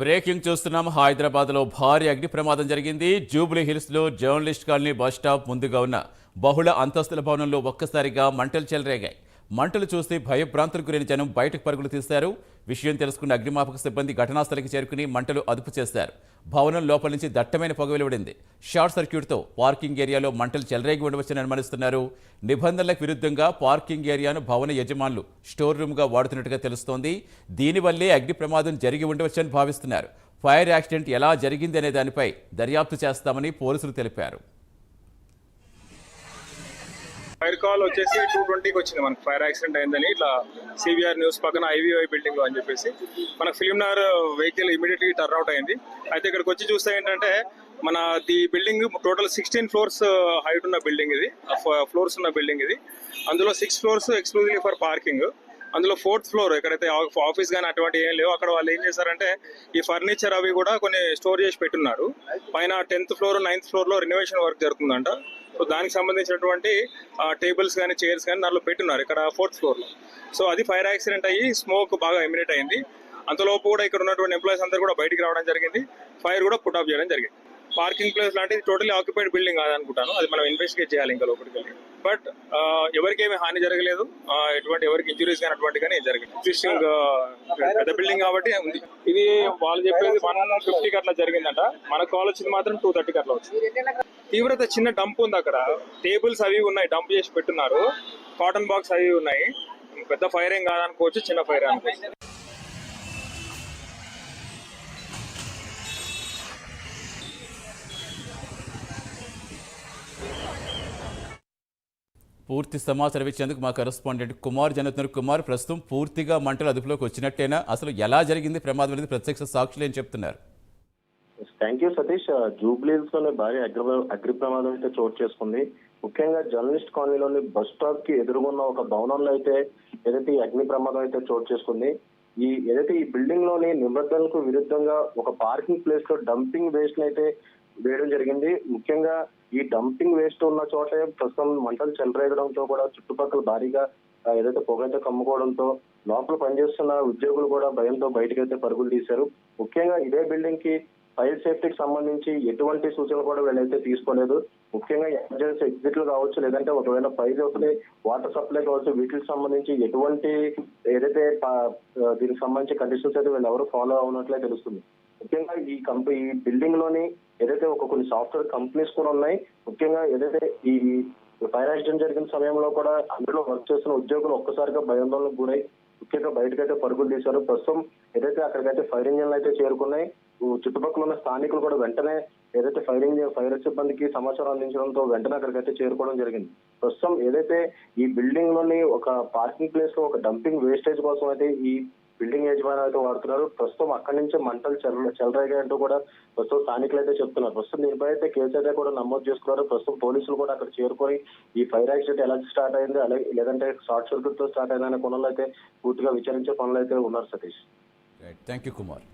Breaking చూస్తున్నాం. హైదరాబాద్లో భారీ అగ్ని ప్రమాదం జరిగింది. జూబ్లీ హిల్స్లో జర్నలిస్ట్ కాలనీ బస్ స్టాప్ ముందుగా ఉన్న బహుళ అంతస్తుల భవనంలో ఒక్కసారిగా మంటలు చెలరేగాయి. మంటలు చూసి భయభ్రాంతులకు గురైన జనం బయటకు పరుగులు తీశారు. విషయం తెలుసుకున్న అగ్నిమాపక సిబ్బంది ఘటనాస్థలికి చేరుకుని మంటలు అదుపు చేశారు. భవనం లోపల నుంచి దట్టమైన పొగ వెలువడింది. షార్ట్ సర్క్యూట్తో పార్కింగ్ ఏరియాలో మంటలు చెలరేగి ఉండవచ్చని అనుమానిస్తున్నారు. నిబంధనలకు విరుద్ధంగా పార్కింగ్ ఏరియాను భవన యజమానులు స్టోర్ రూమ్గా వాడుతున్నట్టుగా తెలుస్తోంది. దీనివల్లే అగ్ని ప్రమాదం జరిగి ఉండవచ్చని భావిస్తున్నారు. ఫైర్ యాక్సిడెంట్ ఎలా జరిగింది అనే దానిపై దర్యాప్తు చేస్తామని పోలీసులు తెలిపారు. ఫైర్ కాల్ వచ్చేసి 2:20కి వచ్చింది. మనకు ఫైర్ యాక్సిడెంట్ అయిందని ఇట్లా సివిఆర్ న్యూస్ పక్కన ఐవీఐ బిల్డింగ్ లో అని చెప్పేసి మన Film Nagar vehicle immediately turn out అయింది. అయితే ఇక్కడికి వచ్చి చూస్తే ఏంటంటే మన the building total 16 floors height ఉన్న బిల్డింగ్ ఇది, ఫ్లోర్స్ ఉన్న బిల్డింగ్ ఇది. అందులో 6 ఫ్లోర్స్ ఎక్స్క్లూజివ్లీ ఫర్ పార్కింగ్. అందులో 4th ఫ్లోర్ ఎక్కడైతే ఆఫీస్ కానీ అటువంటి ఏం లేవు, అక్కడ వాళ్ళు ఏం చేశారంటే ఈ ఫర్నిచర్ అవి కూడా కొన్ని స్టోర్ చేసి పెట్టున్నారు. పైన 10th ఫ్లోర్ 9th ఫ్లోర్ లో రెనోవేషన్ వర్క్ జరుగుతుందంట. సో దానికి సంబంధించినటువంటి టేబుల్స్ కానీ చైర్స్ కానీ దానిలో పెట్టున్నారు ఇక్కడ 4th ఫ్లోర్ లో. సో అది ఫైర్ యాక్సిడెంట్ అయ్యి స్మోక్ బాగా ఎమినేట్ అయింది. అంతలోపు కూడా ఇక్కడ ఉన్నటువంటి ఎంప్లాయీస్ అందరూ కూడా బయటికి రావడం జరిగింది. ఫైర్ కూడా పుట్ ఆఫ్ చేయడం జరిగింది. పార్కింగ్ ప్లేస్ లాంటిది టోటల్లీ ఆక్యుపైడ్ బిల్డింగ్ కాదనుకుంటాను, అది మనం ఇన్వెస్టిగేట్ చేయాలి ఇంకా లోపలికి వెళ్ళి. బట్ ఎవరికేమీ హాని జరగలేదు, ఎవరికి ఇంజురీస్ కానీ అటువంటి కానీ జరగలేదు. ఎగ్జిస్టింగ్ పెద్ద బిల్డింగ్ కాబట్టి ఉంది. ఇది వాళ్ళు చెప్పేది 150కి అట్లా జరిగిందంట, మనకు కాల్ వచ్చింది మాత్రం 2:30కి అట్లా వచ్చింది. తీవ్రత చిన్న డంప్ ఉంది, అక్కడ టేబుల్స్ అవి ఉన్నాయి, డంప్ చేసి పెట్టున్నారు, కాటన్ బాక్స్ అవి ఉన్నాయి. పెద్ద ఫైర్ ఏం కాదనుకోవచ్చు, చిన్న ఫైర్ అనుకోవచ్చు. పూర్తి సమాచారం ఇచ్చేందుకు మా కరెస్పాండెంట్ కుమార్ జనతున్నారు. కుమార్, ప్రస్తుతం పూర్తిగా మంటలు అదుపులోకి వచ్చినట్టేనా? అసలు ఎలా జరిగింది ప్రమాదం అనేది ప్రత్యక్ష సాక్షులు ఏం చెప్తున్నారు? Thank you Satish. జూబ్లీహిల్స్ లోనే భారీ అగ్ని ప్రమాదం అయితే చోటు చేసుకుంది. ముఖ్యంగా జర్నలిస్ట్ కాలనీలోని బస్ స్టాప్ కి ఎదురుగున్న ఒక భవనంలో అయితే ఏదైతే ఈ అగ్ని ప్రమాదం అయితే చోటు చేసుకుంది. ఏదైతే ఈ బిల్డింగ్ లోని నిబంధనలకు విరుద్ధంగా ఒక పార్కింగ్ ప్లేస్ లో డంపింగ్ వేస్ట్ అయితే వేయడం జరిగింది. ముఖ్యంగా ఈ డంపింగ్ వేస్ట్ ఉన్న చోటే ప్రస్తుతం మంటలు చెలరేగడంతో కూడా చుట్టుపక్కల భారీగా ఏదైతే పొగైతే కమ్ముకోవడంతో లోపల పనిచేస్తున్న ఉద్యోగులు కూడా భయంతో బయటకైతే పరుగులు తీశారు. ముఖ్యంగా ఇదే బిల్డింగ్ కి ఫైర్ సేఫ్టీకి సంబంధించి ఎటువంటి సూచనలు కూడా వీళ్ళైతే తీసుకోలేదు. ముఖ్యంగా ఎమర్జెన్సీ ఎగ్జిట్లు కావచ్చు, లేదంటే ఒకవేళ ఫైర్ అవుతుంది వాటర్ సప్లై కావచ్చు, వీటికి సంబంధించి ఎటువంటి ఏదైతే దీనికి సంబంధించి కండిషన్స్ అయితే వీళ్ళు ఎవరు ఫాలో అవునట్లే తెలుస్తుంది. ముఖ్యంగా ఈ బిల్డింగ్ లోని ఏదైతే కొన్ని సాఫ్ట్వేర్ కంపెనీస్ కూడా ఉన్నాయి. ముఖ్యంగా ఏదైతే ఈ ఫైర్ యాక్సిడెంట్ జరిగిన సమయంలో కూడా అందులో వర్క్ చేస్తున్న ఉద్యోగులు ఒక్కసారిగా భయాందోళనకు గురై ముఖ్యంగా బయటకైతే పరుగులు తీశారు. ప్రస్తుతం ఏదైతే అక్కడికైతే ఫైర్ ఇంజిన్లు అయితే చేరుకున్నాయి. చుట్టుపక్కల ఉన్న స్థానికులు కూడా వెంటనే ఏదైతే ఫైర్ సిబ్బందికి సమాచారం అందించడంతో వెంటనే అక్కడికైతే చేరుకోవడం జరిగింది. ప్రస్తుతం ఏదైతే ఈ బిల్డింగ్ లోని ఒక పార్కింగ్ ప్లేస్ లో ఒక డంపింగ్ వేస్టేజ్ కోసం అయితే ఈ బిల్డింగ్ యజమాని అయితే వాడుతున్నారు. ప్రస్తుతం అక్కడి నుంచి మంటలు చెలరేగాయంటూ కూడా ప్రస్తుతం స్థానికులు అయితే చెప్తున్నారు. ప్రస్తుతం దీనిపై అయితే కేసు అయితే కూడా నమోదు చేసుకున్నారు. ప్రస్తుతం పోలీసులు కూడా అక్కడ చేరుకొని ఈ ఫైర్ యాక్సిడెంట్ ఎలా స్టార్ట్ అయింది, అలాగే లేదంటే షార్ట్ సర్క్యూట్ తో స్టార్ట్ అయిందనే కోణంలో అయితే పూర్తిగా విచారించే పనులు అయితే ఉన్నారు. Satish, thank you Kumar.